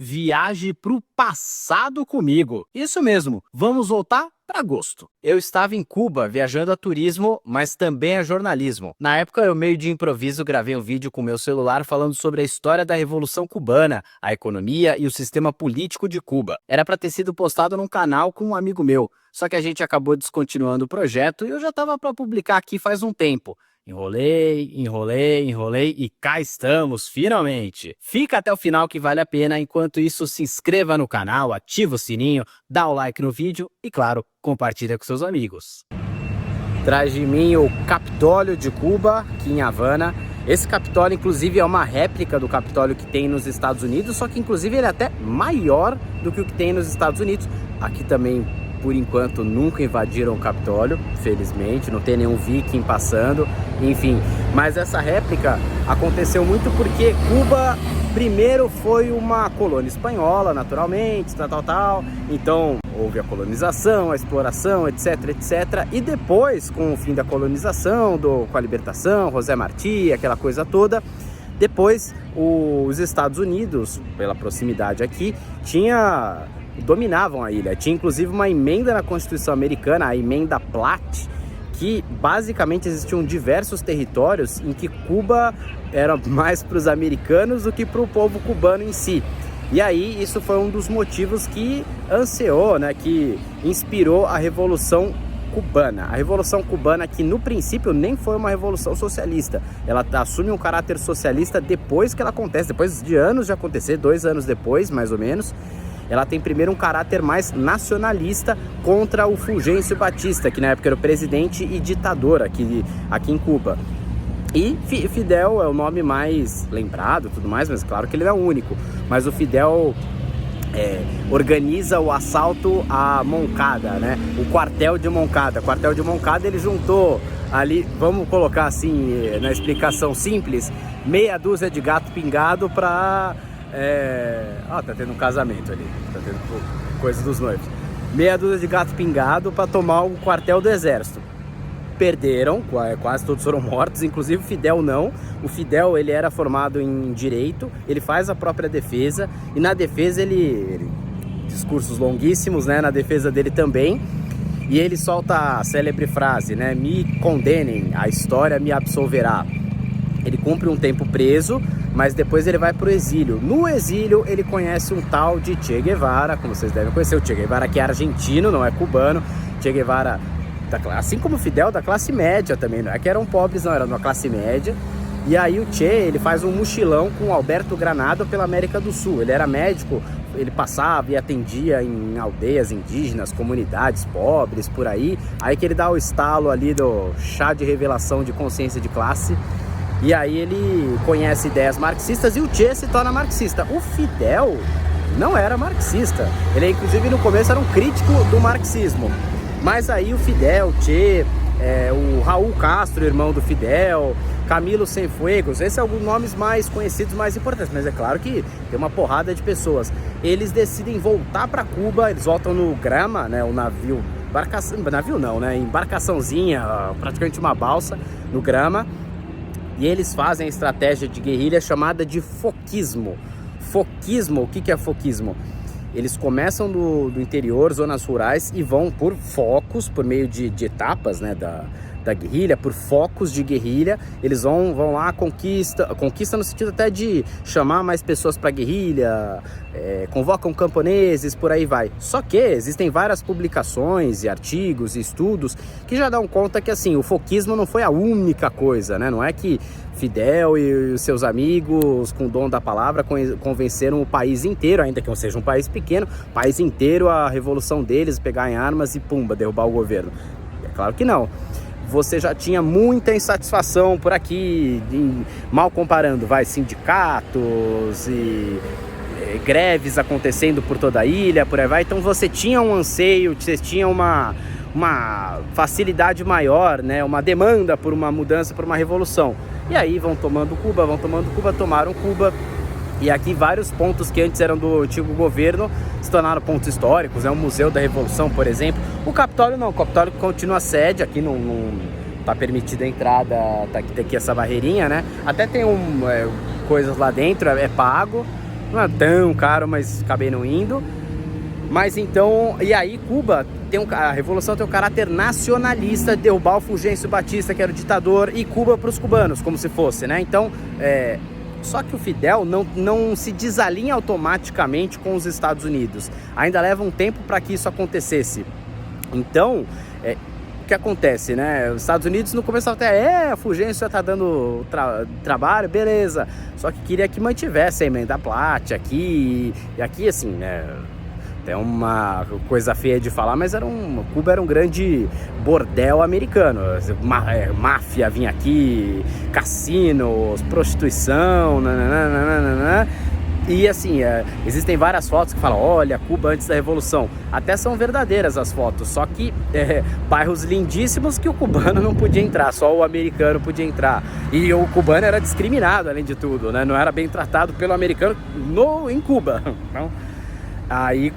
Viaje para o passado comigo. Isso mesmo, vamos voltar para agosto. Eu estava em Cuba viajando a turismo, mas também a jornalismo. Na época, eu meio de improviso gravei um vídeo com meu celular falando sobre a história da Revolução Cubana, a economia e o sistema político de Cuba. Era para ter sido postado num canal com um amigo meu, só que a gente acabou descontinuando o projeto e eu já estava para publicar aqui faz um tempo. Enrolei e cá estamos, finalmente! Fica até o final que vale a pena, enquanto isso se inscreva no canal, ativa o sininho, dá o like no vídeo e, claro, compartilha com seus amigos. Atrás de mim o Capitólio de Cuba, aqui em Havana. Esse Capitólio, inclusive, é uma réplica do Capitólio que tem nos Estados Unidos, só que, inclusive, ele é até maior do que o que tem nos Estados Unidos. Aqui também, por enquanto, nunca invadiram o Capitólio, felizmente, não tem nenhum viking passando, enfim. Mas essa réplica aconteceu muito porque Cuba primeiro foi uma colônia espanhola, naturalmente, tal. Então houve a colonização, a exploração, etc. E depois, com o fim da colonização, com a libertação, José Martí, aquela coisa toda, depois os Estados Unidos, pela proximidade aqui, dominavam a ilha. Tinha inclusive uma emenda na Constituição Americana, a emenda Platt, que basicamente existiam diversos territórios em que Cuba era mais para os americanos do que para o povo cubano em si. E aí isso foi um dos motivos que ansiou, né, que inspirou a Revolução Cubana. A Revolução Cubana, que no princípio nem foi uma revolução socialista, ela assume um caráter socialista depois que ela acontece, depois de anos de acontecer, 2 anos depois, mais ou menos. Ela tem primeiro um caráter mais nacionalista contra o Fulgêncio Batista, que na época era o presidente e ditador aqui em Cuba. E Fidel é o nome mais lembrado, tudo mais, mas claro que ele não é o único. Mas o Fidel organiza o assalto a Moncada, né? O quartel de Moncada. O quartel de Moncada, ele juntou ali, vamos colocar assim, na explicação simples, meia dúzia de gato pingado para... tá tendo um casamento ali, tá tendo coisa dos noivos. Meia dúzia de gato pingado para tomar o quartel do exército. Perderam, quase todos foram mortos, inclusive o Fidel não. O Fidel, ele era formado em direito, ele faz a própria defesa, e na defesa ele discursos longuíssimos, né, na defesa dele também, e ele solta a célebre frase, né, me condenem, a história me absolverá. Ele cumpre um tempo preso, mas depois ele vai para o exílio. No exílio, ele conhece um tal de Che Guevara, como vocês devem conhecer, o Che Guevara, que é argentino, não é cubano. Che Guevara, assim como o Fidel, da classe média também, não é que eram pobres, não, era uma classe média. E aí o Che, ele faz um mochilão com o Alberto Granado pela América do Sul. Ele era médico, ele passava e atendia em aldeias indígenas, comunidades pobres, por aí. Aí que ele dá o estalo ali do chá de revelação de consciência de classe. E aí ele conhece ideias marxistas e o Che se torna marxista. O Fidel não era marxista. Ele, inclusive, no começo era um crítico do marxismo. Mas aí o Fidel, o Che, o Raul Castro, irmão do Fidel, Camilo Cienfuegos, esses são alguns nomes mais conhecidos, mais importantes. Mas é claro que tem uma porrada de pessoas. Eles decidem voltar para Cuba, eles voltam no Grama, né, o navio, embarcaçãozinha, praticamente uma balsa, no Grama. E eles fazem a estratégia de guerrilha chamada de foquismo. Foquismo, o que é foquismo? Eles começam do interior, zonas rurais, e vão por focos, por meio de etapas, né, da guerrilha, por focos de guerrilha. Eles vão lá, conquista no sentido até de chamar mais pessoas para guerrilha, convocam camponeses, por aí vai. Só que existem várias publicações e artigos e estudos que já dão conta que, assim, o foquismo não foi a única coisa, né? Não é que Fidel e os seus amigos, com o dom da palavra, convenceram o país inteiro, ainda que seja um país pequeno, o país inteiro, a revolução deles, pegar em armas e pumba, derrubar o governo. É claro que não. Você já tinha muita insatisfação por aqui, mal comparando, sindicatos e greves acontecendo por toda a ilha, por aí vai. Então você tinha um anseio, você tinha uma facilidade maior, né, uma demanda por uma mudança, por uma revolução. E aí vão tomando Cuba, tomaram Cuba. E aqui vários pontos que antes eram do antigo governo se tornaram pontos históricos, o Museu da Revolução, por exemplo. O Capitólio não, o Capitólio continua sede, aqui não tá permitida a entrada, tem aqui essa barreirinha, né? Até tem coisas lá dentro, é pago, não é tão caro, mas acabei não indo. Mas então, e aí Cuba, a Revolução tem um caráter nacionalista, de derrubar o Fulgêncio Batista, que era o ditador, e Cuba para os cubanos, como se fosse, né? Então, só que o Fidel não se desalinha automaticamente com os Estados Unidos. Ainda leva um tempo para que isso acontecesse. Então, o que acontece, né? Os Estados Unidos no começo até, a Fulgêncio tá dando trabalho, beleza. Só que queria que mantivesse a emenda Platt aqui, e aqui assim, né? É uma coisa feia de falar, mas Cuba era um grande bordel americano. Máfia vinha aqui, cassinos, prostituição, nananana. E assim, existem várias fotos que falam, olha, Cuba antes da Revolução. Até são verdadeiras as fotos, só que bairros lindíssimos que o cubano não podia entrar, só o americano podia entrar. E o cubano era discriminado, além de tudo, né? Não era bem tratado pelo americano em Cuba. Então, aí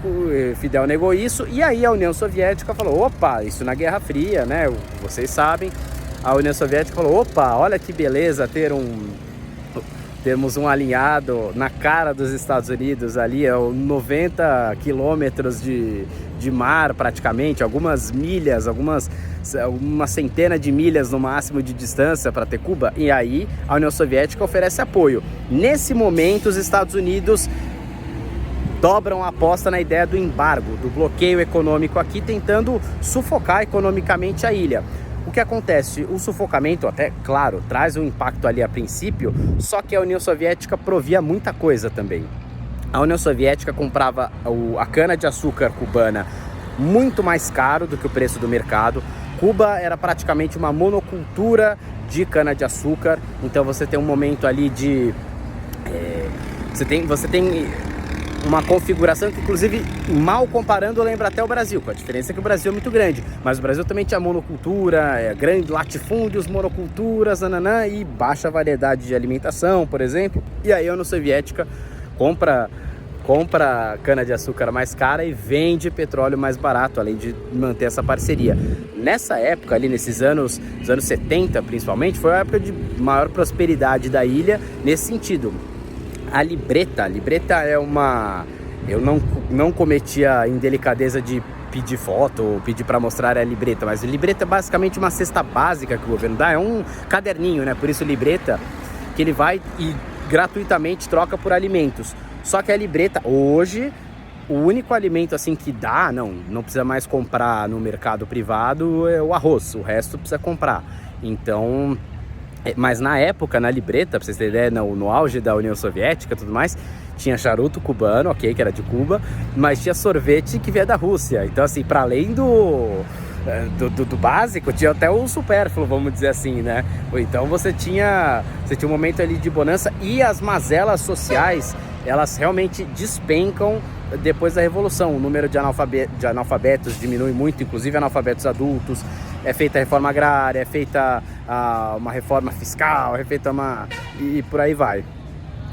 Fidel negou isso, e aí a União Soviética falou, opa, isso na Guerra Fria, né? Vocês sabem, a União Soviética falou, opa, olha que beleza termos um alinhado na cara dos Estados Unidos ali, 90 quilômetros de mar praticamente, algumas milhas, uma centena de milhas no máximo de distância para ter Cuba, e aí a União Soviética oferece apoio. Nesse momento os Estados Unidos dobram a aposta na ideia do embargo, do bloqueio econômico aqui, tentando sufocar economicamente a ilha. O que acontece? O sufocamento, até, claro, traz um impacto ali a princípio, só que a União Soviética provia muita coisa também. A União Soviética comprava a cana-de-açúcar cubana muito mais caro do que o preço do mercado. Cuba era praticamente uma monocultura de cana-de-açúcar, então você tem um momento ali de... Você tem uma configuração que, inclusive, mal comparando, lembra até o Brasil, com a diferença que o Brasil é muito grande, mas o Brasil também tinha monocultura, grande latifúndios, monoculturas, e baixa variedade de alimentação, por exemplo. E aí a União Soviética compra cana-de-açúcar mais cara e vende petróleo mais barato, além de manter essa parceria. Nessa época, ali nesses anos 70 principalmente, foi a época de maior prosperidade da ilha nesse sentido. A libreta é uma... Eu não cometi a indelicadeza de pedir foto ou pedir para mostrar a libreta, mas a libreta é basicamente uma cesta básica que o governo dá, é um caderninho, né? Por isso libreta, que ele vai e gratuitamente troca por alimentos. Só que a libreta, hoje, o único alimento assim que dá, não precisa mais comprar no mercado privado, é o arroz, o resto precisa comprar. Então... Mas na época, na libreta, pra vocês terem ideia, no auge da União Soviética e tudo mais, tinha charuto cubano, ok, que era de Cuba, mas tinha sorvete que vinha da Rússia. Então, assim, para além do básico, tinha até o supérfluo, vamos dizer assim, né? Então você tinha um momento ali de bonança, e as mazelas sociais, elas realmente despencam depois da Revolução. O número de analfabetos diminui muito, inclusive analfabetos adultos. É feita a reforma agrária, é feita uma reforma fiscal, é feita e por aí vai.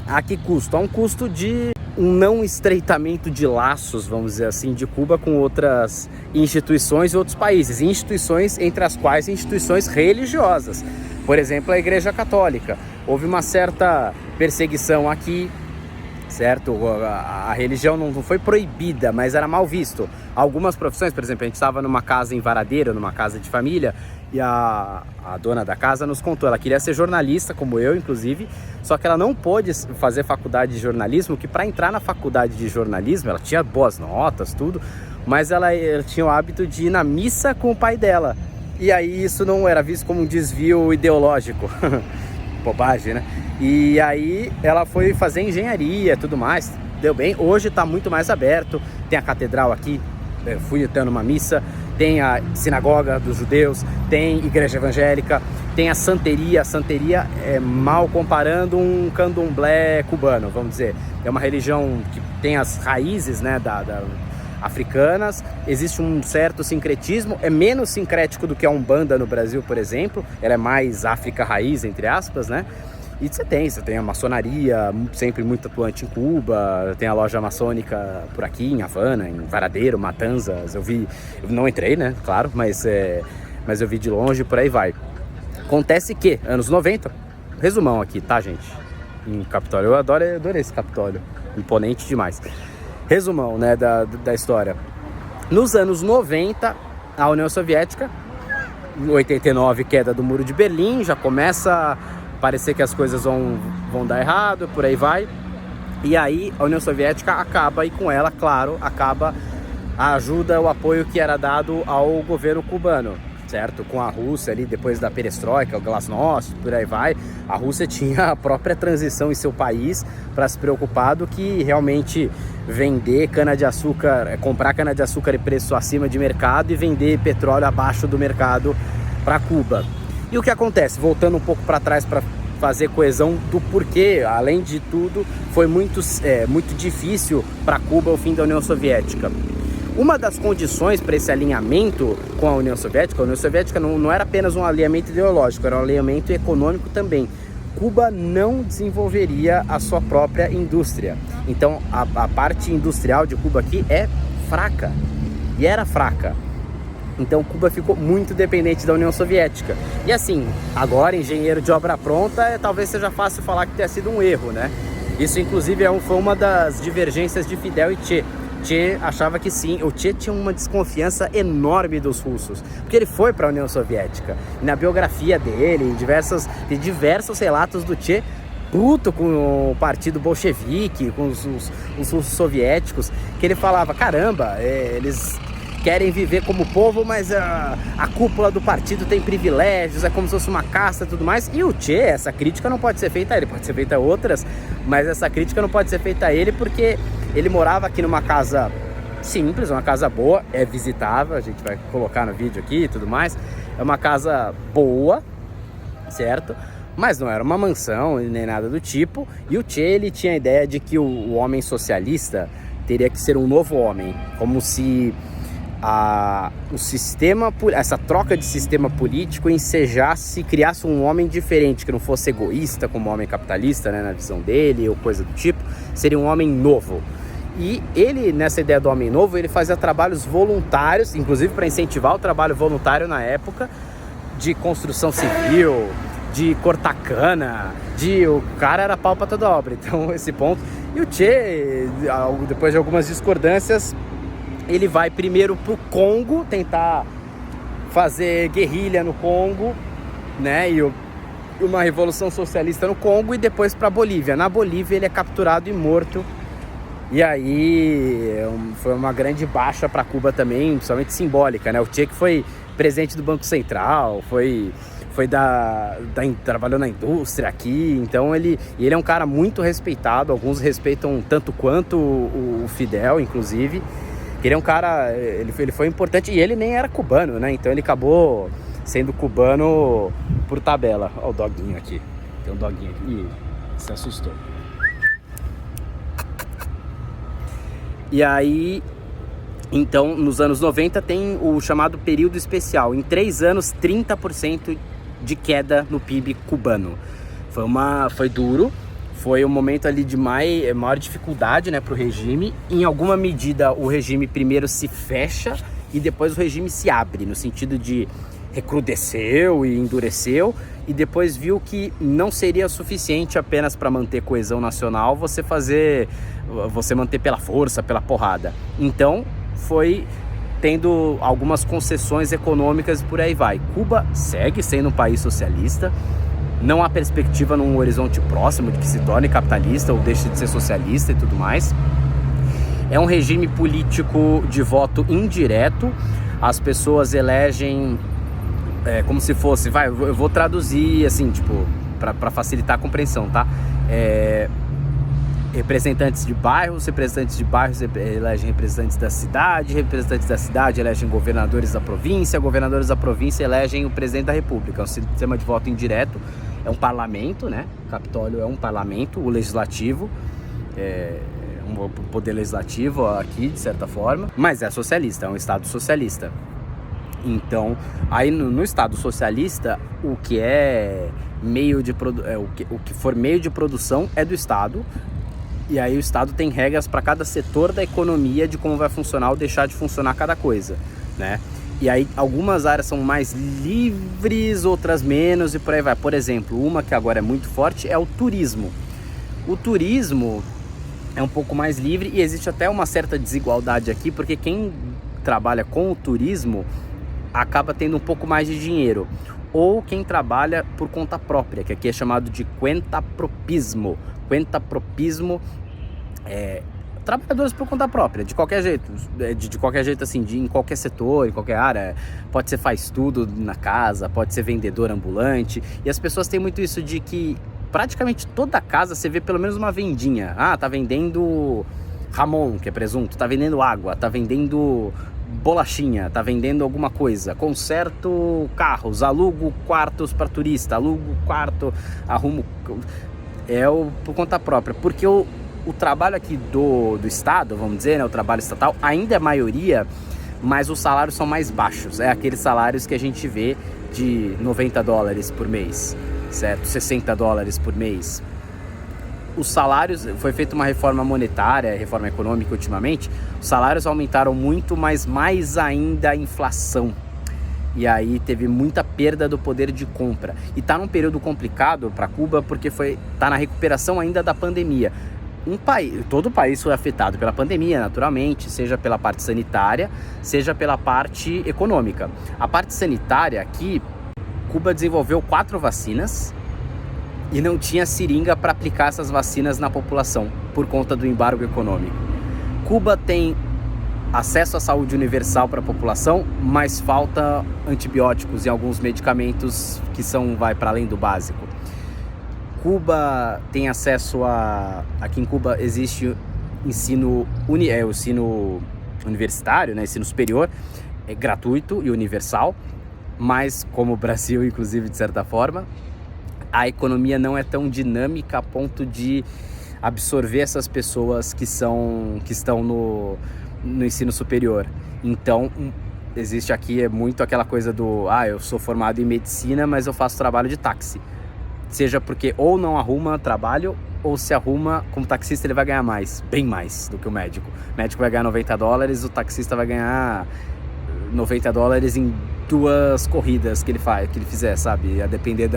A que custo? A um custo de um não estreitamento de laços, vamos dizer assim, de Cuba com outras instituições e outros países. Instituições, entre as quais instituições religiosas. Por exemplo, a Igreja Católica. Houve uma certa perseguição aqui, certo? A religião não foi proibida, mas era mal visto. Algumas profissões, por exemplo, a gente estava numa casa em Varadeiro, numa casa de família, e a dona da casa nos contou, ela queria ser jornalista, como eu, inclusive, só que ela não pôde fazer faculdade de jornalismo, que para entrar na faculdade de jornalismo, ela tinha boas notas, tudo, mas ela tinha o hábito de ir na missa com o pai dela. E aí isso não era visto como um desvio ideológico. Bobagem, né? E aí ela foi fazer engenharia e tudo mais, deu bem. Hoje está muito mais aberto, tem a catedral aqui, fui até numa missa, tem a sinagoga dos judeus, tem igreja evangélica, tem a santeria. A santeria é, mal comparando, um candomblé cubano, vamos dizer. É uma religião que tem as raízes, né, africanas, existe um certo sincretismo, é menos sincrético do que a Umbanda no Brasil, por exemplo, ela é mais África raiz, entre aspas, né? E você tem a maçonaria, sempre muito atuante em Cuba, tem a loja maçônica por aqui, em Havana, em Varadeiro, Matanzas, eu não entrei, né, claro, mas eu vi de longe, por aí vai. Acontece que, anos 90, resumão aqui, tá, gente? Em Capitólio, eu adorei esse Capitólio. imponente demais. Resumão, né, da história. Nos anos 90, a União Soviética, em 89, queda do Muro de Berlim, já começa a parecer que as coisas vão dar errado, por aí vai. E aí a União Soviética acaba, e com ela, claro, acaba a ajuda, o apoio que era dado ao governo cubano, certo? Com a Rússia ali, depois da perestroika, o glasnost, por aí vai, a Rússia tinha a própria transição em seu país para se preocupar do que realmente vender cana-de-açúcar, comprar cana-de-açúcar em preço acima de mercado e vender petróleo abaixo do mercado para Cuba. E o que acontece? Voltando um pouco para trás para fazer coesão do porquê, além de tudo, foi muito difícil para Cuba o fim da União Soviética. Uma das condições para esse alinhamento com a União Soviética não era apenas um alinhamento ideológico, era um alinhamento econômico também. Cuba não desenvolveria a sua própria indústria. Então a parte industrial de Cuba aqui é fraca, e era fraca. Então Cuba ficou muito dependente da União Soviética. E assim, agora engenheiro de obra pronta, talvez seja fácil falar que tenha sido um erro, né? Isso inclusive foi uma das divergências de Fidel e Che. Che achava que sim, o Che tinha uma desconfiança enorme dos russos, porque ele foi para a União Soviética. E na biografia dele, em diversos relatos do Che, puto com o partido bolchevique, com os russos soviéticos, que ele falava, caramba, eles querem viver como povo, mas a cúpula do partido tem privilégios, é como se fosse uma casta e tudo mais. E o Che, essa crítica não pode ser feita a ele, pode ser feita a outras, mas essa crítica não pode ser feita a ele porque ele morava aqui numa casa simples, uma casa boa, é visitável, a gente vai colocar no vídeo aqui e tudo mais. É uma casa boa, certo? Mas não era uma mansão nem nada do tipo. E o Che, ele tinha a ideia de que o homem socialista teria que ser um novo homem, como se essa troca de sistema político ensejasse, criasse um homem diferente, que não fosse egoísta como o homem capitalista, né, na visão dele, ou coisa do tipo. Seria um homem novo. E ele, nessa ideia do homem novo, ele fazia trabalhos voluntários, inclusive para incentivar o trabalho voluntário na época, de construção civil, de cortar cana, o cara era pau para toda obra. Então esse ponto. E o Che, depois de algumas discordâncias, ele vai primeiro pro Congo tentar fazer guerrilha no Congo, né, e uma revolução socialista no Congo, e depois para Bolívia. Na Bolívia ele é capturado e morto. E aí foi uma grande baixa para Cuba também, principalmente simbólica, né? O Che, que foi presidente do Banco Central, trabalhou na indústria aqui, então ele é um cara muito respeitado. Alguns respeitam tanto quanto o Fidel, inclusive. Ele é um cara, ele foi importante, e ele nem era cubano, né? Então ele acabou sendo cubano por tabela. Olha o doguinho aqui. Tem um doguinho aqui. Ih, se assustou. E aí, então, nos anos 90 tem o chamado período especial. Em 3 anos, 30% de queda no PIB cubano. Foi duro. Foi um momento ali de maior dificuldade, né, para o regime. Em alguma medida, o regime primeiro se fecha e depois o regime se abre, no sentido de recrudesceu e endureceu, e depois viu que não seria suficiente apenas para manter coesão nacional você manter pela força, pela porrada. Então, foi tendo algumas concessões econômicas e por aí vai. Cuba segue sendo um país socialista. Não há perspectiva num horizonte próximo de que se torne capitalista ou deixe de ser socialista e tudo mais. É um regime político de voto indireto. As pessoas elegem como se fosse... eu vou traduzir assim, tipo, para facilitar a compreensão, tá? Representantes de bairros elegem representantes da cidade elegem governadores da província elegem o presidente da república. É um sistema de voto indireto, é um parlamento, né? O Capitólio é um parlamento, o legislativo, um poder legislativo aqui, de certa forma, mas é socialista, é um estado socialista. Então, aí no estado socialista, o que for meio de produção é do estado. E aí o Estado tem regras para cada setor da economia de como vai funcionar ou deixar de funcionar cada coisa, né? E aí algumas áreas são mais livres, outras menos, e por aí vai. Por exemplo, uma que agora é muito forte é o turismo. O turismo, é um pouco mais livre e existe até uma certa desigualdade aqui, porque quem trabalha com o turismo acaba tendo um pouco mais de dinheiro, ou quem trabalha por conta própria, que aqui é chamado de cuentapropismo. Cuentapropismo é trabalhadores por conta própria, de qualquer jeito, de qualquer jeito assim, em qualquer setor, em qualquer área. Pode ser faz tudo na casa, pode ser vendedor ambulante, e as pessoas têm muito isso de que praticamente toda casa você vê pelo menos uma vendinha. Ah, tá vendendo Ramon, que é presunto, tá vendendo água, tá vendendo bolachinha, tá vendendo alguma coisa, conserto carros, alugo quartos para turista, alugo quarto, arrumo... por conta própria, porque o trabalho aqui do estado, vamos dizer, né, o trabalho estatal ainda é maioria, mas os salários são mais baixos, é aqueles salários que a gente vê de $90 por mês, certo? $60 por mês. Os salários, foi feita uma reforma monetária, reforma econômica ultimamente, os salários aumentaram muito, mas mais ainda a inflação. E aí teve muita perda do poder de compra. E tá num período complicado para Cuba, porque tá na recuperação ainda da pandemia. Todo o país foi afetado pela pandemia, naturalmente, seja pela parte sanitária, seja pela parte econômica. A parte sanitária aqui, Cuba desenvolveu 4 vacinas, e não tinha seringa para aplicar essas vacinas na população, por conta do embargo econômico. Cuba tem acesso à saúde universal para a população, mas falta antibióticos e alguns medicamentos que vai para além do básico. Cuba tem acesso aqui em Cuba existe ensino universitário, né, ensino superior, é gratuito e universal, mas como o Brasil, inclusive, de certa forma, a economia não é tão dinâmica a ponto de absorver essas pessoas que estão no ensino superior. Então, existe aqui muito aquela coisa do eu sou formado em medicina, mas eu faço trabalho de táxi. Seja porque ou não arruma trabalho, ou se arruma, como taxista ele vai ganhar mais, bem mais do que o médico. O médico vai ganhar $90, o taxista vai ganhar $90 em 2 corridas que ele fizer, sabe? A depender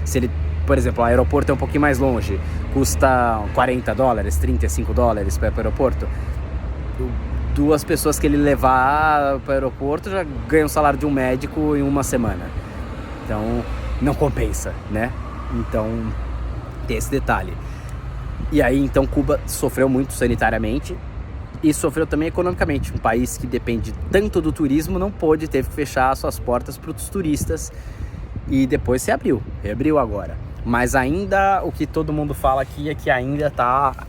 se ele, por exemplo, o aeroporto é um pouquinho mais longe, custa $40, $35 para ir para o aeroporto. 2 pessoas que ele levar para o aeroporto já ganham o salário de um médico em uma semana. Então, não compensa, né? Então, tem esse detalhe. E aí, então, Cuba sofreu muito sanitariamente e sofreu também economicamente. Um país que depende tanto do turismo teve que fechar suas portas para os turistas, e depois reabriu agora. Mas ainda o que todo mundo fala aqui é que ainda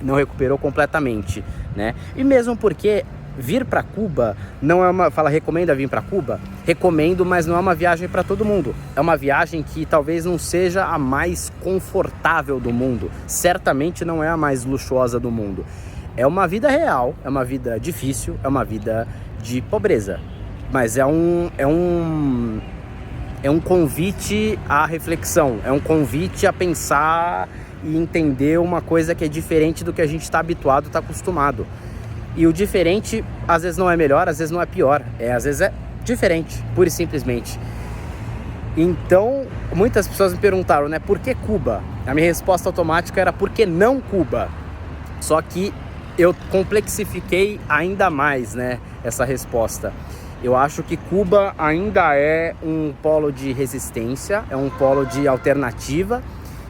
não recuperou completamente, né? E mesmo porque vir para Cuba não é recomenda vir para Cuba? Recomendo, mas não é uma viagem para todo mundo. É uma viagem que talvez não seja a mais confortável do mundo. Certamente não é a mais luxuosa do mundo. É uma vida real, é uma vida difícil, é uma vida de pobreza. Mas é um convite à reflexão, é um convite a pensar e entender uma coisa que é diferente do que a gente está habituado, está acostumado. E o diferente, às vezes não é melhor, às vezes não é pior, às vezes é diferente, pura e simplesmente. Então, muitas pessoas me perguntaram, né, por que Cuba? A minha resposta automática era, por que não Cuba? Só que eu complexifiquei ainda mais, né, essa resposta. Eu acho que Cuba ainda é um polo de resistência, é um polo de alternativa,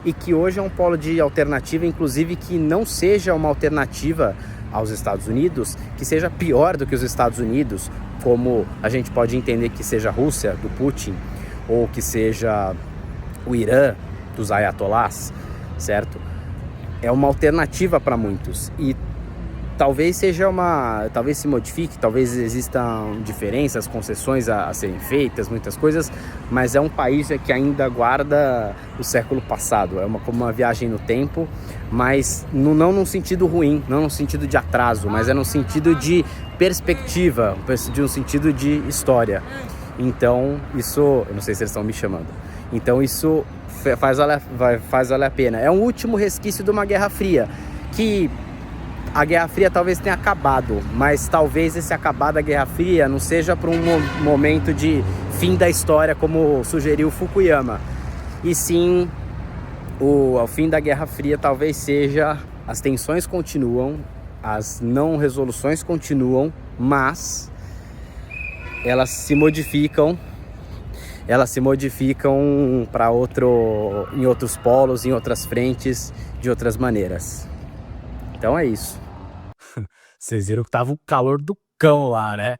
e que hoje é um polo de alternativa, inclusive, que não seja uma alternativa aos Estados Unidos, que seja pior do que os Estados Unidos, como a gente pode entender que seja a Rússia, do Putin, ou que seja o Irã, dos ayatolás, certo? É uma alternativa para muitos, e talvez se modifique, talvez existam diferenças, concessões a serem feitas, muitas coisas, mas é um país que ainda guarda o século passado, como uma viagem no tempo, mas não num sentido ruim, não num sentido de atraso, mas é num sentido de perspectiva, de um sentido de história. Então, isso, eu não sei se eles estão me chamando, então isso faz valer a pena. É um último resquício de uma Guerra Fria, que a Guerra Fria talvez tenha acabado, mas talvez esse acabar da Guerra Fria não seja para um momento de fim da história, como sugeriu Fukuyama, e sim o fim da Guerra Fria talvez seja, as tensões continuam, as não resoluções continuam, mas elas se modificam para em outros polos, em outras frentes, de outras maneiras. Então é isso. Vocês viram que tava o calor do cão lá, né?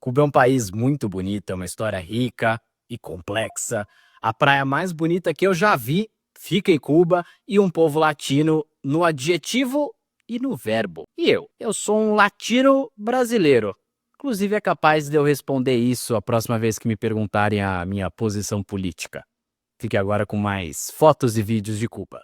Cuba é um país muito bonito, é uma história rica e complexa. A praia mais bonita que eu já vi fica em Cuba e um povo latino no adjetivo e no verbo. E eu sou um latino brasileiro. Inclusive é capaz de eu responder isso a próxima vez que me perguntarem a minha posição política. Fique agora com mais fotos e vídeos de Cuba.